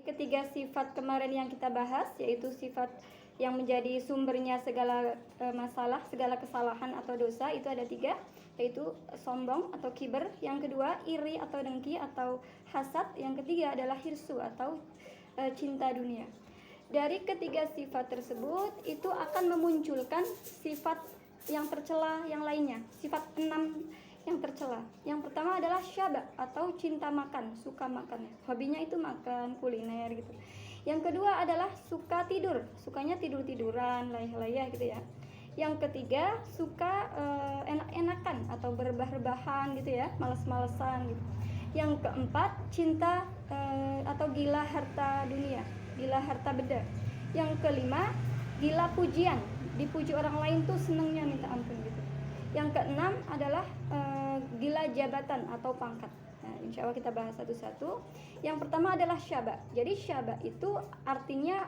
ketiga sifat kemarin yang kita bahas, yaitu sifat yang menjadi sumbernya segala masalah, segala kesalahan atau dosa, itu ada 3, yaitu sombong atau kiber, yang kedua iri atau dengki atau hasad, yang ketiga adalah hirsu atau cinta dunia. Dari ketiga sifat tersebut itu akan memunculkan sifat yang tercela yang lainnya, sifat 6 yang tercela. Yang pertama adalah syaba atau cinta makan, suka makan, hobinya itu makan, kuliner gitu. Yang kedua adalah suka tidur, sukanya tidur-tiduran, layah-layah gitu ya. Yang ketiga suka enak-enakan atau berbah-rebahan gitu ya, males-malesan gitu. Yang keempat cinta atau gila harta dunia, gila harta benda. Yang kelima gila pujian, dipuji orang lain tuh senengnya minta ampun gitu. Yang keenam adalah gila jabatan atau pangkat. Nah, insya Allah kita bahas satu-satu. Yang pertama adalah syaba. Jadi syaba itu artinya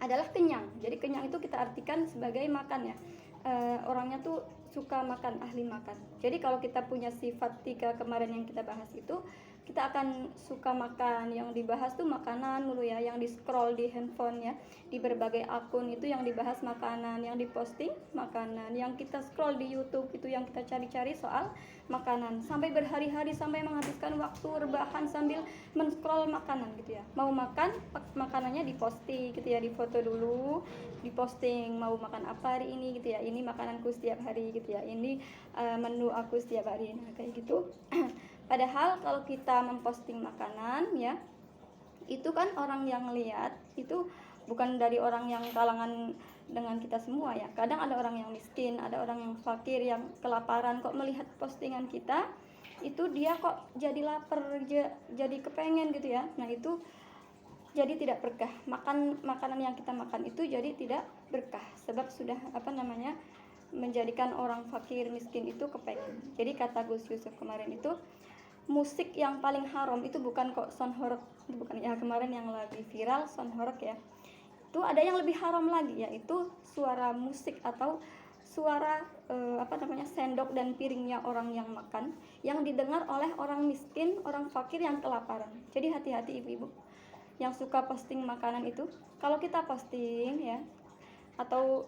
adalah kenyang. Jadi kenyang itu kita artikan sebagai makan ya. Orangnya tuh suka makan, ahli makan. Jadi kalau kita punya sifat 3 kemarin yang kita bahas itu, kita akan suka makan. Yang dibahas tuh makanan mulu ya, yang di scroll di handphone ya, di berbagai akun itu yang dibahas makanan, yang diposting makanan, yang kita scroll di YouTube itu yang kita cari-cari soal makanan, sampai berhari-hari, sampai menghabiskan waktu rebahan sambil men-scroll makanan gitu ya. Mau makan, makanannya diposting gitu ya, difoto dulu, diposting mau makan apa hari ini gitu ya, ini makananku setiap hari gitu ya, ini menu aku setiap hari, nah kayak gitu. Padahal kalau kita memposting makanan ya, itu kan orang yang lihat itu bukan dari orang yang kalangan dengan kita semua ya. Kadang ada orang yang miskin, ada orang yang fakir, yang kelaparan, kok melihat postingan kita itu dia kok jadi lapar, jadi kepengen gitu ya. Nah itu jadi tidak berkah. Makanan yang kita makan itu jadi tidak berkah, sebab sudah menjadikan orang fakir miskin itu kepengen. Jadi kata Gus Yusuf kemarin itu, musik yang paling haram itu bukan kok sound horeg, bukan ya, kemarin yang lagi viral sound horeg ya. Itu ada yang lebih haram lagi, yaitu suara musik atau suara sendok dan piringnya orang yang makan, yang didengar oleh orang miskin, orang fakir yang kelaparan. Jadi hati-hati ibu-ibu yang suka posting makanan itu. Kalau kita posting ya, atau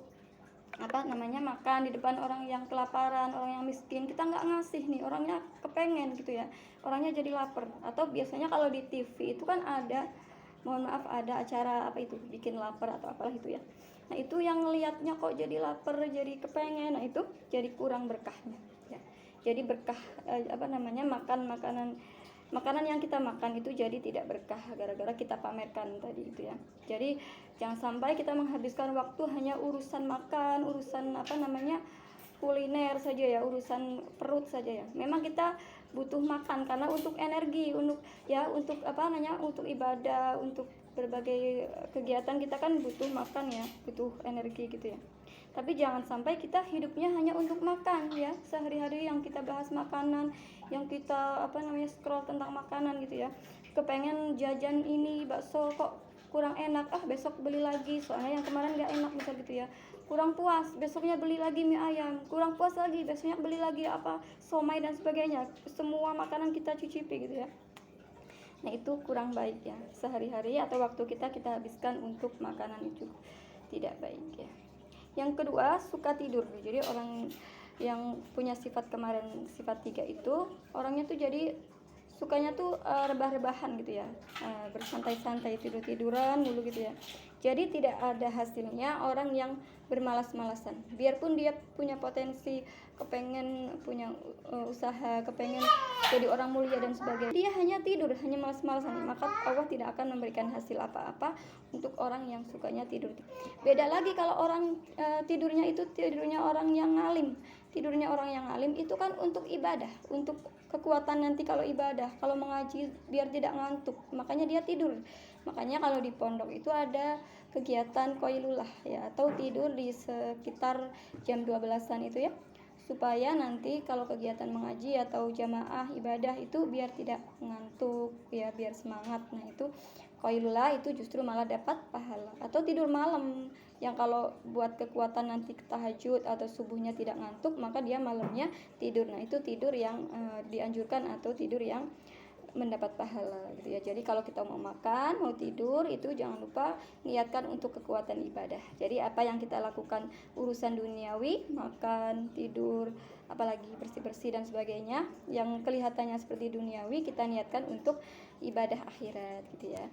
makan di depan orang yang kelaparan, orang yang miskin, kita nggak ngasih nih, orangnya kepengen gitu ya, orangnya jadi lapar. Atau biasanya kalau di TV itu kan ada, mohon maaf, ada acara apa itu, bikin lapar atau apalah itu ya. Nah itu yang ngelihatnya kok jadi lapar, jadi kepengen, nah itu jadi kurang berkahnya ya. Jadi berkah makan makanan yang kita makan itu jadi tidak berkah gara-gara kita pamerkan tadi itu ya. Jadi jangan sampai kita menghabiskan waktu hanya urusan makan, urusan kuliner saja ya, urusan perut saja ya. Memang kita butuh makan karena untuk energi, untuk ibadah, untuk berbagai kegiatan kita kan butuh makan ya, butuh energi gitu ya. Tapi jangan sampai kita hidupnya hanya untuk makan ya. Sehari-hari yang kita bahas makanan, yang kita scroll tentang makanan gitu ya. Kepengen jajan ini bakso kok kurang enak, besok beli lagi soalnya yang kemarin gak enak misal gitu ya. Kurang puas, besoknya beli lagi mie ayam. Kurang puas lagi, besoknya beli lagi somai dan sebagainya. Semua makanan kita cicipi gitu ya. Nah itu kurang baik ya. Sehari-hari atau waktu kita habiskan untuk makanan itu tidak baik ya. Yang kedua, suka tidur. Jadi orang yang punya sifat kemarin, sifat 3 itu, orangnya tuh jadi sukanya tuh rebah-rebahan gitu ya, bersantai-santai, tidur-tiduran dulu gitu ya. Jadi tidak ada hasilnya orang yang bermalas-malasan. Biarpun dia punya potensi, kepengen punya usaha, kepengen jadi orang mulia dan sebagainya, dia hanya tidur, hanya malas-malasan, maka Allah tidak akan memberikan hasil apa-apa untuk orang yang sukanya tidur. Beda lagi kalau orang tidurnya itu tidurnya orang yang ngalim. Tidurnya orang yang alim itu kan untuk ibadah, untuk kekuatan nanti kalau ibadah, kalau mengaji biar tidak ngantuk, makanya dia tidur. Makanya kalau di pondok itu ada kegiatan qailullah ya, atau tidur di sekitar jam 12-an itu ya, supaya nanti kalau kegiatan mengaji atau jamaah ibadah itu biar tidak ngantuk ya, biar semangat. Nah itu qailullah itu justru malah dapat pahala. Atau tidur malam yang kalau buat kekuatan nanti tahajud atau subuhnya tidak ngantuk, maka dia malamnya tidur. Nah itu tidur yang dianjurkan atau tidur yang mendapat pahala gitu ya. Jadi kalau kita mau makan, mau tidur, itu jangan lupa niatkan untuk kekuatan ibadah. Jadi apa yang kita lakukan urusan duniawi, makan, tidur, apalagi bersih-bersih dan sebagainya, yang kelihatannya seperti duniawi, kita niatkan untuk ibadah akhirat gitu ya.